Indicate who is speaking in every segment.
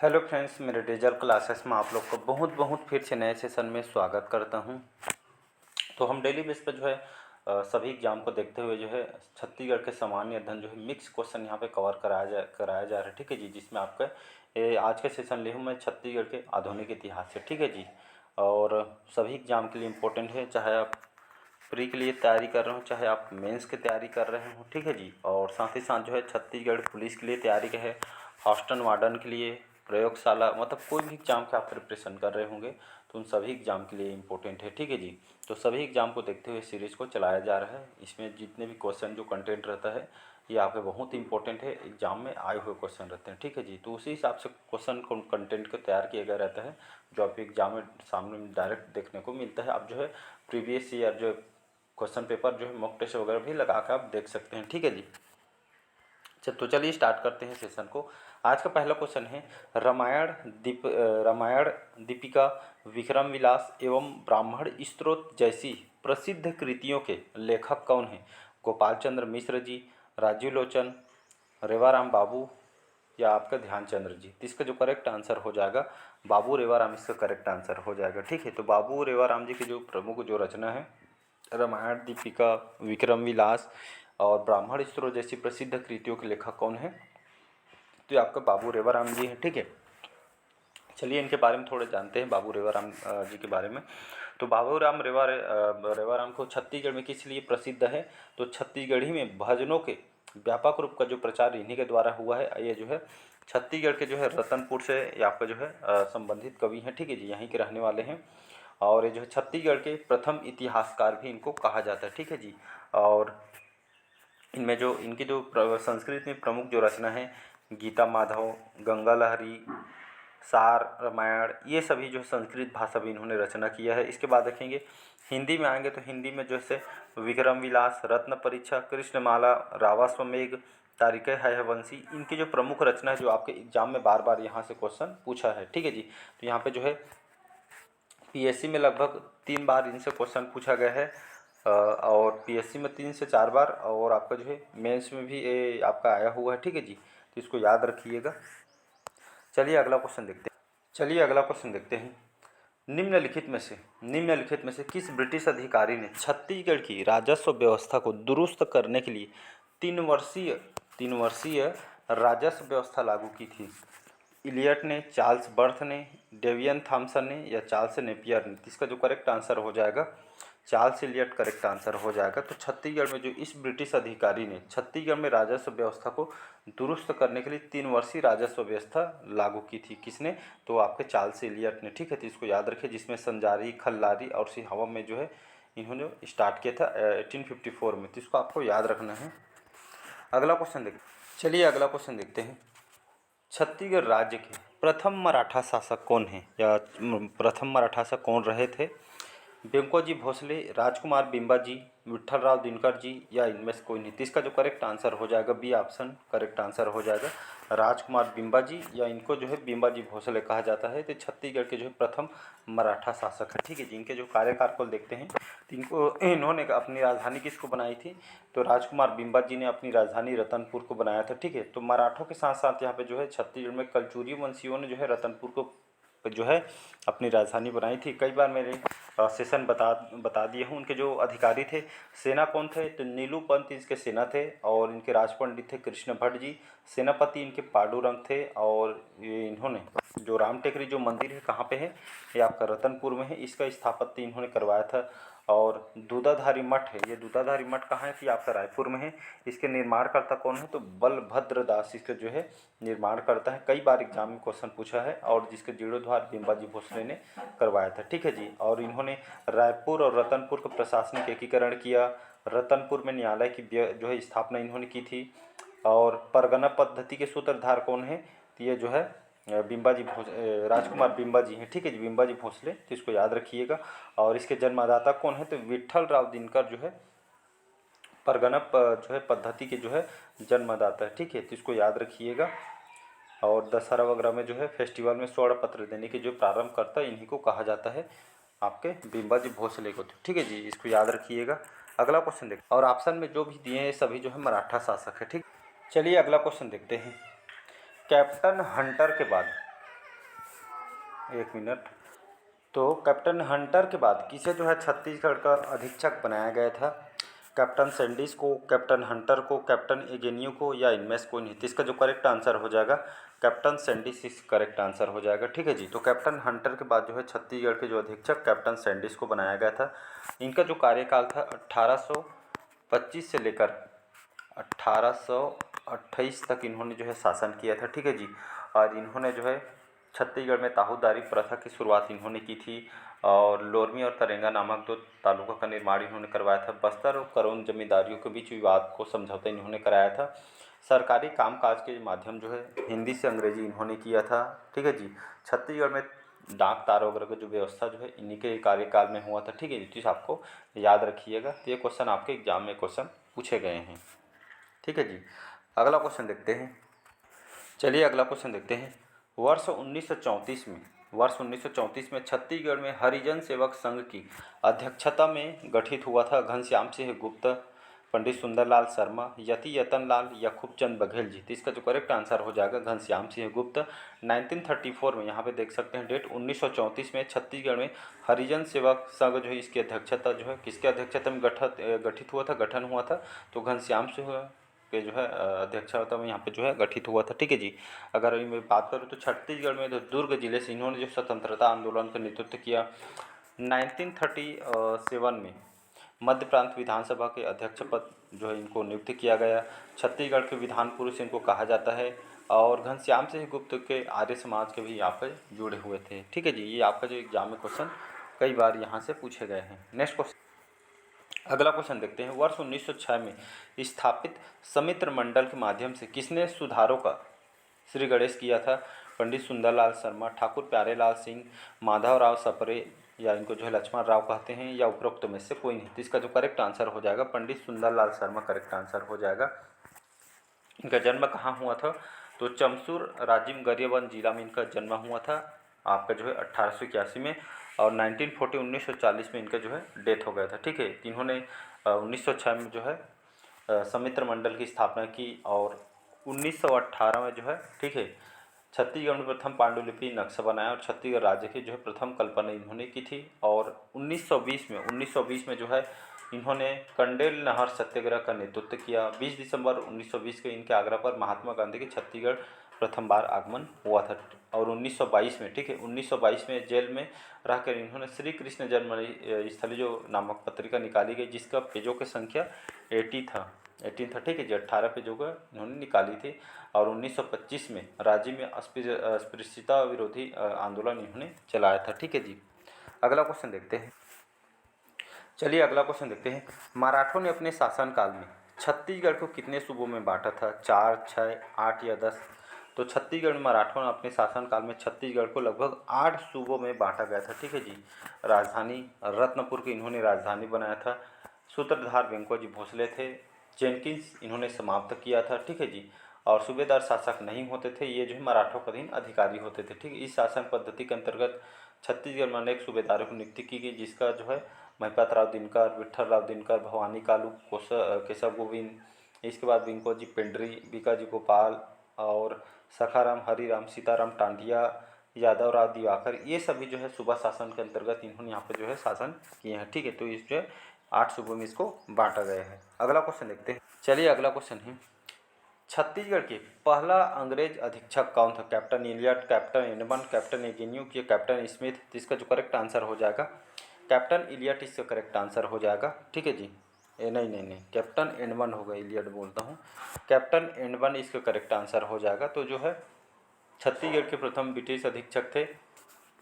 Speaker 1: Hello friends, मेरे digital classes में आप लोग को बहुत बहुत फिर से नए सेशन में स्वागत करता हूं। तो हम डेली बेस पर जो है सभी एग्जाम को देखते हुए जो है छत्तीसगढ़ के सामान्य अध्ययन जो है मिक्स क्वेश्चन यहां पे कवर कराया जा रहा है। ठीक है जी, जिसमें आपका आज के सेशन ले हूँ मैं छत्तीसगढ़ के आधुनिक इतिहास से। ठीक है जी, और सभी एग्जाम के लिए इम्पोर्टेंट है, चाहे आप प्री के लिए तैयारी कर रहे हो, चाहे आप मेंस की तैयारी कर रहे हो। ठीक है जी, और साथ ही साथ जो है छत्तीसगढ़ पुलिस के लिए तैयारी का है, हॉस्टल वार्डन के लिए, प्रयोगशाला, मतलब कोई भी एग्ज़ाम के आप प्रिपरेशन कर रहे होंगे तो उन सभी एग्ज़ाम के लिए इम्पोर्टेंट है। ठीक है जी, तो सभी एग्ज़ाम को देखते हुए सीरीज़ को चलाया जा रहा है। इसमें जितने भी क्वेश्चन जो कंटेंट रहता है ये आपके बहुत इंपॉर्टेंट है, एग्जाम में आए हुए क्वेश्चन रहते हैं। ठीक है जी, तो उसी हिसाब से क्वेश्चन कंटेंट को तैयार किया गया रहता है जो आपके एग्जाम में सामने डायरेक्ट देखने को मिलता है। आप जो है प्रीवियस ईयर जो क्वेश्चन पेपर जो है मॉक टेस्ट वगैरह भी लगा कर आप देख सकते हैं। ठीक है जी, तो चलिए स्टार्ट करते हैं सेशन को। आज का पहला क्वेश्चन है, रामायण दीपिका, विक्रम विलास एवं ब्राह्मण स्त्रोत जैसी प्रसिद्ध कृतियों के लेखक कौन हैं? गोपाल चंद्र मिश्र जी, राजीव लोचन, रेवाराम बाबू या आपका ध्यानचंद्र जी। तो इसका जो करेक्ट आंसर हो जाएगा बाबू रेवाराम, इसका करेक्ट आंसर हो जाएगा। ठीक है, तो बाबू रेवाराम जी की जो प्रमुख जो रचना है रामायण दीपिका, विक्रम विलास और ब्राह्मण स्त्रोत जैसी प्रसिद्ध कृतियों के लेखक कौन है? तो ये आपका बाबू रेवाराम जी हैं। ठीक है, चलिए इनके बारे में थोड़े जानते हैं, बाबू रेवाराम जी के बारे में। तो रेवाराम को छत्तीसगढ़ में किस लिए प्रसिद्ध है? तो छत्तीसगढ़ी में भजनों के व्यापक रूप का जो प्रचार इन्हीं के द्वारा हुआ है। ये जो है छत्तीसगढ़ के जो है रतनपुर से ये आपका जो है संबंधित कवि हैं। ठीक है जी, यहीं के रहने वाले हैं और ये जो है छत्तीसगढ़ के प्रथम इतिहासकार भी इनको कहा जाता है। ठीक है जी, और इनमें जो इनकी जो संस्कृत में प्रमुख जो रचना है गीता माधव, गंगा लहरी, सार रामायण, ये सभी जो संस्कृत भाषा में इन्होंने रचना किया है। इसके बाद देखेंगे हिंदी में आएंगे तो हिंदी में जैसे विक्रम विलास, रत्न परीक्षा, कृष्णमाला, रावास्वमेघ, तारिका हयवंशी, इनकी जो प्रमुख रचना है जो आपके एग्जाम में बार बार यहाँ से क्वेश्चन पूछा है। ठीक है जी, तो यहाँ पे जो है पीएससी में लगभग 3 बार इनसे क्वेश्चन पूछा गया है और पीएससी में 3 से 4 बार, और आपका जो है मेंस में भी ये आपका आया हुआ है। ठीक है जी, तो इसको याद रखिएगा। चलिए अगला क्वेश्चन देखते हैं। निम्नलिखित में से किस ब्रिटिश अधिकारी ने छत्तीसगढ़ की राजस्व व्यवस्था को दुरुस्त करने के लिए 3 वर्षीय राजस्व व्यवस्था लागू की थी? इलियट ने, चार्ल्स बर्थ ने, डेवियन थॉमसन ने या चार्ल्स नेपियर ने? इसका जो करेक्ट आंसर हो जाएगा चार्ल्स इलियट करेक्ट आंसर हो जाएगा। तो छत्तीसगढ़ में जो इस ब्रिटिश अधिकारी ने छत्तीसगढ़ में राजस्व व्यवस्था को दुरुस्त करने के लिए 3 वर्षीय राजस्व व्यवस्था लागू की थी, किसने? तो आपके चार्ल्स इलियट ने। ठीक है, तो इसको याद रखिए, जिसमें संजारी, खल्लारी और सिहावा में जो है इन्होंने स्टार्ट किया था 1854 में। तो इसको आपको याद रखना है। अगला क्वेश्चन देखते हैं। छत्तीसगढ़ राज्य के प्रथम मराठा शासक कौन हैं या प्रथम मराठा शासक कौन रहे थे? व्यंकोजी भोसले, राजकुमार बिंबा जी, विट्ठलराव दिनकर जी या इनमें से कोई नहीं? तो इसका जो करेक्ट आंसर हो जाएगा बी ऑप्शन करेक्ट आंसर हो जाएगा, राजकुमार बिंबा जी या इनको जो है बिंबा जी भोसले कहा जाता है। तो छत्तीसगढ़ के जो है प्रथम मराठा शासक है। ठीक है जी, इनके जो कार्यकाल को देखते हैं तो इन्होंने अपनी राजधानी किसको बनाई थी? तो राजकुमार बिंबा जी ने अपनी राजधानी रतनपुर को बनाया था। ठीक है, तो मराठों के साथ साथ यहाँ पे जो है छत्तीसगढ़ में कलचुरी वंशियों ने जो है रतनपुर को जो है अपनी राजधानी बनाई थी। कई बार मेरे सेशन बता दिए हूँ। उनके जो अधिकारी थे, सेना कौन थे? तो नीलू पंत इसके सेना थे और इनके राजपंडित थे कृष्ण भट्ट जी। सेनापति इनके पांडुरंग थे और ये इन्होंने जो राम टेकरी जो मंदिर है कहाँ पे है? ये आपका रतनपुर में है। इसका स्थापत्य इन्होंने करवाया था। और दूधाधारी मठ है, ये दूधाधारी मठ कहाँ है? कि आपका रायपुर में है। इसके निर्माणकर्ता कौन है? तो बलभद्र दास इसका जो है निर्माण करता है। कई बार एग्जाम में क्वेश्चन पूछा है और जिसके जीर्णोद्धार बिंबाजी भोसले ने करवाया था। ठीक है जी, और इन्होंने रायपुर और रतनपुर का प्रशासनिक एकीकरण किया। रतनपुर में न्यायालय की जो है स्थापना इन्होंने की थी। और परगना पद्धति के सूत्रधार कौन है? तो ये जो है राजकुमार बिंबा जी हैं। ठीक है जी, बिंबा जी भोसले, तो इसको याद रखिएगा। और इसके जन्मदाता कौन है? तो विट्ठल राव दिनकर जो है परगना जो है पद्धति के जो है जन्मदाता है। ठीक है, तो इसको याद रखिएगा। और दशहरा वगैरह में जो है फेस्टिवल में स्वर्ण पत्र देने के जो प्रारंभ करता है इन्हीं को कहा जाता है, आपके बिंबा जी भोसले को। ठीक है जी, इसको याद रखिएगा। अगला क्वेश्चन देखते, और ऑप्शन में जो भी दिए हैं सभी जो है मराठा शासक है। ठीक, चलिए अगला क्वेश्चन देखते हैं। कैप्टन हंटर के बाद एक मिनट। तो कैप्टन हंटर के बाद किसे जो है छत्तीसगढ़ का अधीक्षक बनाया गया था? कैप्टन सैंडिस को, कैप्टन हंटर को, कैप्टन एगेनियो को, या इनमें से कोई नहीं? तो इसका जो करेक्ट आंसर हो जाएगा कैप्टन सैंडिस इस करेक्ट आंसर हो जाएगा। ठीक है जी। तो कैप्टन हंटर के बाद जो है छत्तीसगढ़ के जो अधीक्षक कैप्टन सैंडिस को बनाया गया था। इनका जो कार्यकाल था 1825 से लेकर 1828 तक इन्होंने जो है शासन किया था। ठीक है जी। और इन्होंने जो है छत्तीसगढ़ में ताहूदारी प्रथा की शुरुआत इन्होंने की थी और लोरमी और तरेंगा नामक दो तालुकों का निर्माण इन्होंने करवाया था। बस्तर और करोन जमींदारियों के बीच विवाद को समझौता इन्होंने कराया था। सरकारी कामकाज के माध्यम जो है हिंदी से अंग्रेजी इन्होंने किया था। ठीक है जी। छत्तीसगढ़ में डाक तार वगैरह का जो व्यवस्था जो है इन्हीं के कार्यकाल में हुआ था। ठीक है जी। तो आपको याद रखिएगा। तो ये क्वेश्चन आपके एग्जाम में क्वेश्चन पूछे गए हैं। ठीक है जी। अगला क्वेश्चन देखते हैं। चलिए अगला क्वेश्चन देखते हैं। वर्ष 1934 में छत्तीसगढ़ में हरिजन सेवक संघ की अध्यक्षता में गठित हुआ था घनश्याम सिंह गुप्त, पंडित सुंदरलाल शर्मा, यति यतन लाल या खूबचंद बघेल जी। तो इसका जो करेक्ट आंसर हो जाएगा घनश्याम सिंह गुप्त। 1934 में यहाँ पे देख सकते हैं डेट 1934 में छत्तीसगढ़ में हरिजन सेवक संघ जो है इसकी अध्यक्षता जो है किसके अध्यक्षता में गठित हुआ था, गठन हुआ था? तो घनश्याम सिंह के जो है अध्यक्षता में यहाँ पे जो है गठित हुआ था। ठीक है जी। अगर मैं बात करूँ तो छत्तीसगढ़ में जो दुर्ग जिले से इन्होंने जो स्वतंत्रता आंदोलन का नेतृत्व किया 1937 में मध्य प्रांत विधानसभा के अध्यक्ष पद जो है इनको नियुक्त किया गया। छत्तीसगढ़ के विधान पुरुष इनको कहा जाता है और घनश्याम सिंह गुप्त के आर्य समाज के भी यहाँ पर जुड़े हुए थे। ठीक है जी। ये आपका जो एग्जाम में क्वेश्चन कई बार यहाँ से पूछे गए हैं। नेक्स्ट क्वेश्चन, अगला क्वेश्चन देखते हैं। वर्ष 1906 में स्थापित समित्र मंडल के माध्यम से किसने सुधारों का श्री गणेश किया था? पंडित सुंदरलाल शर्मा, ठाकुर प्यारेलाल सिंह, माधवराव सपरे या इनको जो है लक्ष्मण राव कहते हैं या उपरोक्त में से कोई नहीं? तो इसका जो करेक्ट आंसर हो जाएगा पंडित सुंदरलाल शर्मा करेक्ट आंसर हो जाएगा। इनका जन्म कहाँ हुआ था? तो चमसूर राजिम गरियाबंद जिला में इनका जन्म हुआ था आपका जो है 1881 में और 1940 में इनका जो है डेथ हो गया था। ठीक है। इन्होंने 1906 में जो है समित्र मंडल की स्थापना की और 1918 में जो है ठीक है छत्तीसगढ़ में प्रथम पांडुलिपि नक्शा बनाया और छत्तीसगढ़ राज्य की जो है प्रथम कल्पना इन्होंने की थी। और 1920 में जो है इन्होंने कंडेल नहर सत्याग्रह का नेतृत्व किया। 20 दिसंबर 1920 के इनके आग्रह पर महात्मा गांधी के छत्तीसगढ़ प्रथम बार आगमन हुआ था। और 1922 में ठीक है 1922 में जेल में रहकर इन्होंने श्री कृष्ण जन्म स्थली जो नामक पत्रिका निकाली गई जिसका पेजों की संख्या 18 था। ठीक है जी। 18 पेजों का इन्होंने निकाली थी और 1925 में राज्य में अस्पृश्यता विरोधी आंदोलन इन्होंने चलाया था। ठीक है जी। अगला क्वेश्चन देखते हैं। चलिए अगला क्वेश्चन देखते हैं। मराठों ने अपने शासनकाल में छत्तीसगढ़ को कितने सूबों में बांटा था? 4, 6, 8 या 10? तो छत्तीसगढ़ में मराठों ने अपने शासनकाल में छत्तीसगढ़ को लगभग 8 सूबों में बांटा गया था। ठीक है जी। राजधानी रत्नपुर की इन्होंने राजधानी बनाया था। सूत्रधार वेंकोजी भोसले थे। जेनकिंस इन्होंने समाप्त किया था। ठीक है जी। और सूबेदार शासक नहीं होते थे, ये जो है मराठों के अधीन अधिकारी होते थे। ठीक है। इस शासन पद्धति के अंतर्गत छत्तीसगढ़ में अनेक सूबेदारों की नियुक्ति की गई जिसका जो है महिपत राव दिनकर, विट्ठल राव दिनकर, भवानी कालू, केशव गोविंद, इसके बाद विंकोजी पेंड्री, बीकाजी गोपाल और सखाराम, हरिराम, सीताराम टांडिया, यादव राव दिवाकर, ये सभी जो है सूबा शासन के अंतर्गत इन्होंने यहाँ पे जो है शासन किए हैं। ठीक है। तो इस जो है 8 सूबों में इसको बांटा गया है। अगला क्वेश्चन देखते हैं। चलिए अगला क्वेश्चन है छत्तीसगढ़ के पहला अंग्रेज अधीक्षक कौन था? Captain Elliot, captain एनबन, captain Agnew या कैप्टन स्मिथ? तो इसका जो करेक्ट आंसर हो जाएगा कैप्टन इलियट इसका करेक्ट आंसर हो जाएगा। ठीक है जी। नहीं, कैप्टन एनबन होगा, इलियट बोलता हूँ। कैप्टन एनबन इसका करेक्ट आंसर हो जाएगा। तो जो है छत्तीसगढ़ के प्रथम ब्रिटिश अधीक्षक थे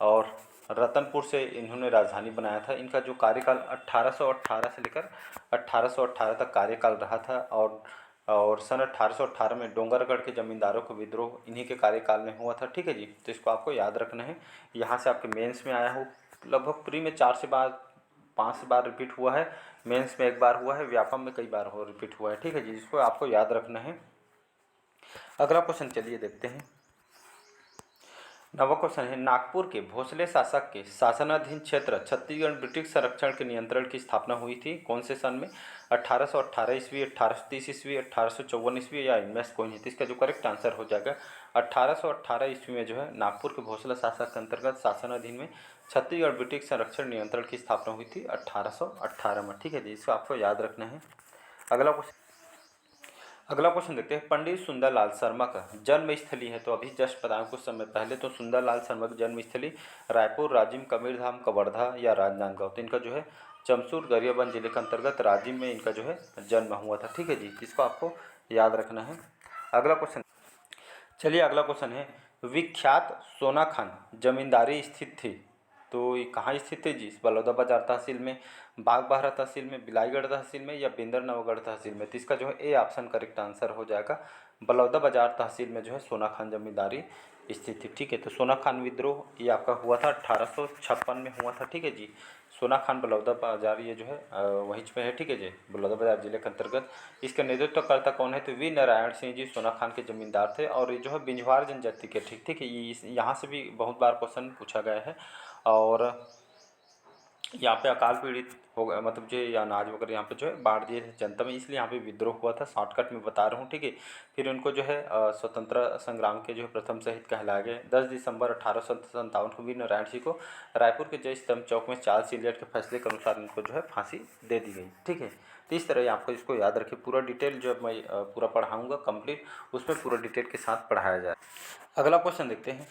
Speaker 1: और रतनपुर से इन्होंने राजधानी बनाया था। इनका जो कार्यकाल 1818 से लेकर 1818 तक कार्यकाल रहा था और सन 1818 में डोंगरगढ़ के जमींदारों का विद्रोह इन्हीं के कार्यकाल में हुआ था। ठीक है जी। तो इसको आपको याद रखना है। यहाँ से आपके मेंस में आया हो, लगभग प्री में 5 बार रिपीट हुआ है, मेंस में 1 बार हुआ है, व्यापम में कई बार रिपीट हुआ है। ठीक है जी। इसको आपको याद रखना है। अगला क्वेश्चन चलिए देखते हैं। नवा क्वेश्चन है नागपुर के भोसले शासक के शासनाधीन क्षेत्र छत्तीसगढ़ ब्रिटिश संरक्षण के नियंत्रण की स्थापना हुई थी कौन से सन में? 1818 ईस्वी, 1830 ईस्वी, 1854 ईस्वी या इनमें से कोई नहीं। तो इसका जो करेक्ट आंसर हो जाएगा 1818 ईस्वी में जो है नागपुर के भोसले शासक के अंतर्गत शासनाधीन में छत्तीसगढ़ ब्रिटिश संरक्षण नियंत्रण की स्थापना हुई थी 1818 में। ठीक है जी, इसको आपको याद रखना है। अगला क्वेश्चन देखते हैं। पंडित सुंदरलाल शर्मा का जन्म स्थली है, तो अभी जस्ट बताया कुछ समय पहले, तो सुंदरलाल शर्मा की जन्म स्थली रायपुर, राजिम, कबीरधाम, कवर्धा या राजनांदगांव। तो इनका जो है चमसूर गरियाबंद जिले के अंतर्गत राजिम में इनका जो है जन्म हुआ था। ठीक है जी, इसको आपको याद रखना है। अगला क्वेश्चन, चलिए अगला क्वेश्चन है। विख्यात सोना खान जमींदारी स्थित थी, तो ये कहाँ स्थित है जी? बलौदाबाजार तहसील में, बागबाहरा तहसील में, बिलाईगढ़ तहसील में या बिंदर नवगढ़ तहसील में? तो इसका जो है ए ऑप्शन करेक्ट आंसर हो जाएगा। बलौदाबाजार तहसील में जो है सोना खान जमींदारी स्थित थी। ठीक है, तो सोना खान विद्रोह ये आपका हुआ था 1856 में हुआ था। ठीक है जी, सोना खान बलौदाबाजार ये जो है वहीं पे है। ठीक है जी, बलौदाबाजार जिले के अंतर्गत। इसका नेतृत्वकर्ता कौन है? तो वी नारायण सिंह जी सोना खान के जमींदार थे और ये जो है बिंझवार जनजाति के। ठीक ठीक है, ये यहाँ से भी बहुत बार क्वेश्चन पूछा गया है। और यहाँ पे अकाल पीड़ित हो गया, मतलब जो ये अनाज वगैरह यहाँ पे जो है बांट दिए थे जनता में, इसलिए यहाँ पे विद्रोह हुआ था। शॉर्टकट में बता रहा हूँ। ठीक है, फिर उनको जो है स्वतंत्र संग्राम के जो है प्रथम शहीद कहलाए गए। 10 दिसंबर 1857 को वीर नारायण सिंह को रायपुर के जय स्तंभ चौक में चार्ल्स इलियट के फैसले के अनुसार इनको जो है फांसी दे दी गई। ठीक है, तो इस तरह आपको इसको याद रखिए। पूरा डिटेल जो मैं पूरा पढ़ाऊँगा कंप्लीट, उसमें पूरा डिटेल के साथ पढ़ाया जाए। अगला क्वेश्चन देखते हैं।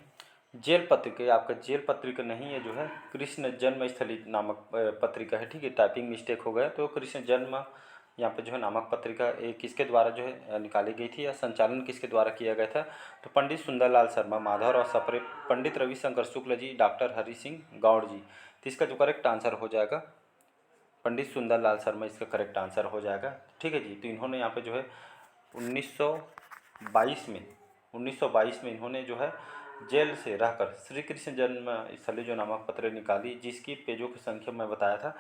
Speaker 1: जेल पत्रिका, आपका जेल पत्रिका नहीं है जो है कृष्ण जन्मस्थली नामक पत्रिका है। ठीक है, टाइपिंग मिस्टेक हो गया, तो कृष्ण जन्म यहाँ पे जो है नामक पत्रिका किसके द्वारा जो है निकाली गई थी या संचालन किसके द्वारा किया गया था? तो पंडित सुंदरलाल शर्मा, माधवराव सप्रे, पंडित रविशंकर शुक्ल जी, डॉक्टर हरि सिंह गौड़ जी। तो इसका जो करेक्ट आंसर हो जाएगा पंडित सुंदरलाल शर्मा, इसका करेक्ट आंसर हो जाएगा। ठीक है जी, तो इन्होंने यहाँ पे जो है 1922 में इन्होंने जो है जेल से रहकर श्री कृष्ण जन्म स्थली जो नामक पत्र निकाली, जिसकी पेजों की संख्या मैं बताया था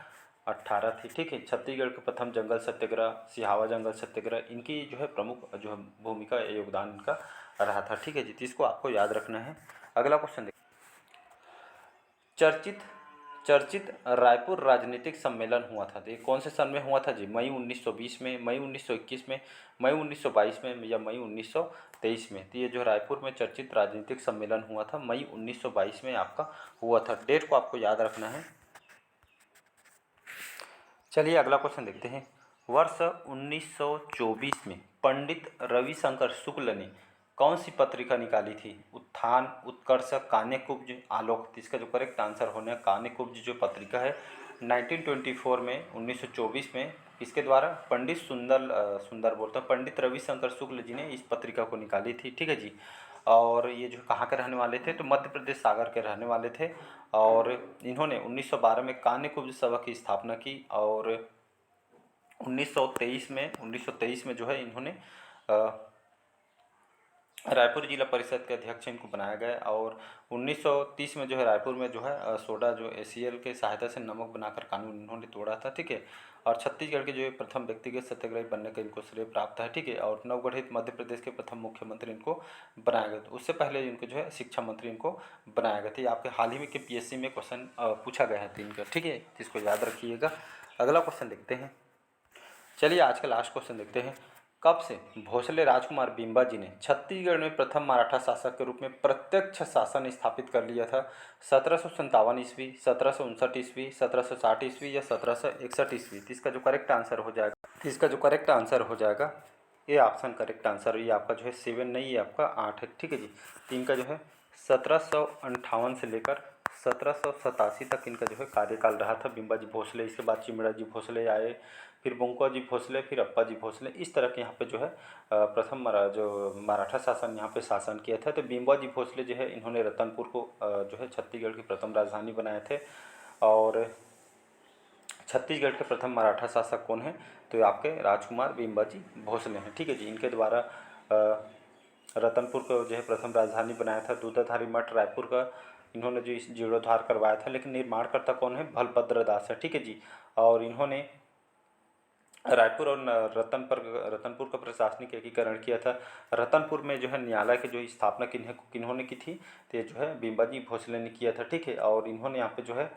Speaker 1: 18 थी। ठीक है, छत्तीसगढ़ के प्रथम जंगल सत्याग्रह, सिहावा जंगल सत्याग्रह, इनकी जो है प्रमुख जो है भूमिका योगदान इनका रहा था। ठीक है जी, तो इसको आपको याद रखना है। अगला क्वेश्चन देखिए। चर्चित रायपुर राजनीतिक सम्मेलन हुआ था, तो ये कौन से सन में हुआ था जी? मई 1920 में, मई 1921 में, मई 1922 में या मई 1923 में? तो ये जो रायपुर में चर्चित राजनीतिक सम्मेलन हुआ था मई 1922 में आपका हुआ था। डेट को आपको याद रखना है। चलिए अगला क्वेश्चन देखते हैं। वर्ष 1924 में पंडित रविशंकर शुक्ल ने कौन सी पत्रिका निकाली थी? उत्थान, उत्कर्ष, कान्यकुब्ज, आलोक। तो इसका जो करेक्ट आंसर होना है कान्यकुब्ज जो पत्रिका है 1924 में 1924 में इसके द्वारा पंडित पंडित रविशंकर शुक्ल जी ने इस पत्रिका को निकाली थी। ठीक है जी, और ये जो कहाँ के रहने वाले थे? तो मध्य प्रदेश सागर के रहने वाले थे। और इन्होंने 1912 में कान्यकुब्ज सभा की स्थापना की और 1923 में जो है इन्होंने रायपुर जिला परिषद के अध्यक्ष इनको बनाया गया। और 1930 में जो है रायपुर में जो है सोडा जो ACL के सहायता से नमक बनाकर कानून इन्होंने तोड़ा था। ठीक है, और छत्तीसगढ़ के जो है प्रथम व्यक्तिगत सत्याग्रही बनने का इनको श्रेय प्राप्त है। ठीक है, और नवगठित मध्य प्रदेश के प्रथम मुख्यमंत्री इनको बनाया गया था। उससे पहले इनको जो है शिक्षा मंत्री इनको बनाया गया था। ये आपके हाल ही में के PSC में क्वेश्चन पूछा गया है इनका। ठीक है, इसको याद रखिएगा। अगला क्वेश्चन देखते हैं। चलिए आज का लास्ट क्वेश्चन देखते हैं। कब से भोसले राजकुमार बिंबा जी ने छत्तीसगढ़ में प्रथम मराठा शासक के रूप में प्रत्यक्ष शासन स्थापित कर लिया था? 1757 ईस्वी, 1759 ईस्वी, 1760 ईस्वी या 1761 ईस्वी? इसका जो करेक्ट आंसर हो जाएगा ये ऑप्शन करेक्ट आंसर। ये आपका जो है 7 नहीं, ये आपका 8 है। ठीक है जी, तो इनका जो है 1758 से लेकर 1787 तक इनका जो है कार्यकाल रहा था बिंबा जी भोसले। इसके बाद चिमड़ा जी भोसले आए, फिर बुंका जी भोसले, फिर अप्पा जी भोसले। इस तरह के यहाँ पे जो है प्रथम जो मराठा शासन यहाँ पे शासन किया था। तो बिंबा जी भोसले जो है इन्होंने रतनपुर को जो है छत्तीसगढ़ की प्रथम राजधानी बनाए थे। और छत्तीसगढ़ के प्रथम मराठा शासक कौन है? तो आपके राजकुमार बिंबा जी भोसले हैं। ठीक है जी, इनके द्वारा रतनपुर को जो है प्रथम राजधानी बनाया था। दूधाधारी मठ रायपुर का इन्होंने जो इस जीर्णोद्धार करवाया था, लेकिन निर्माणकर्ता कौन है? बलभद्र दास है। ठीक है जी, और इन्होंने रायपुर और रतनपुर का प्रशासनिक एकीकरण किया था। रतनपुर में जो है न्यायालय की जो स्थापना किन्होंने की थी? तो ये जो है बिंबा जी भोसले ने किया था। ठीक है, और इन्होंने यहाँ पे जो है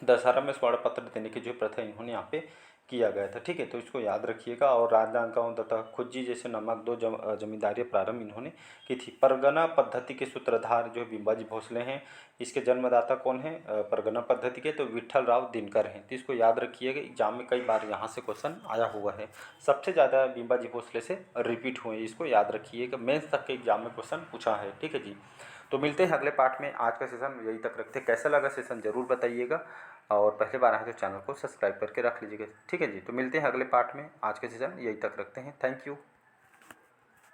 Speaker 1: दशहरा में स्वर्ण पत्र देने की जो प्रथा इन्होंने यहाँ पे किया गया था। ठीक है, तो इसको याद रखिएगा। और राजनांदगांव तथा खुज्जी जैसे नामक दो जमींदारियाँ प्रारंभ इन्होंने की थी। परगना पद्धति के सूत्रधार जो बिंबाजी भोसले हैं, इसके जन्मदाता कौन है परगना पद्धति के, तो विट्ठल राव दिनकर हैं। तो इसको याद रखिएगा, एग्जाम में कई बार यहाँ से क्वेश्चन आया हुआ है। सबसे ज़्यादा बिंबाजी भोसले से रिपीट हुए, इसको याद रखिएगा, मेंस तक के एग्जाम में क्वेश्चन पूछा है। ठीक है जी, तो मिलते हैं अगले पार्ट में। आज का सेशन यही तक रखते हैं। कैसा लगा सेशन ज़रूर बताइएगा, और पहली बार आए तो चैनल को सब्सक्राइब करके रख लीजिएगा। ठीक है जी, तो मिलते हैं अगले पार्ट में। आज का सेशन यही तक रखते हैं। Thank you.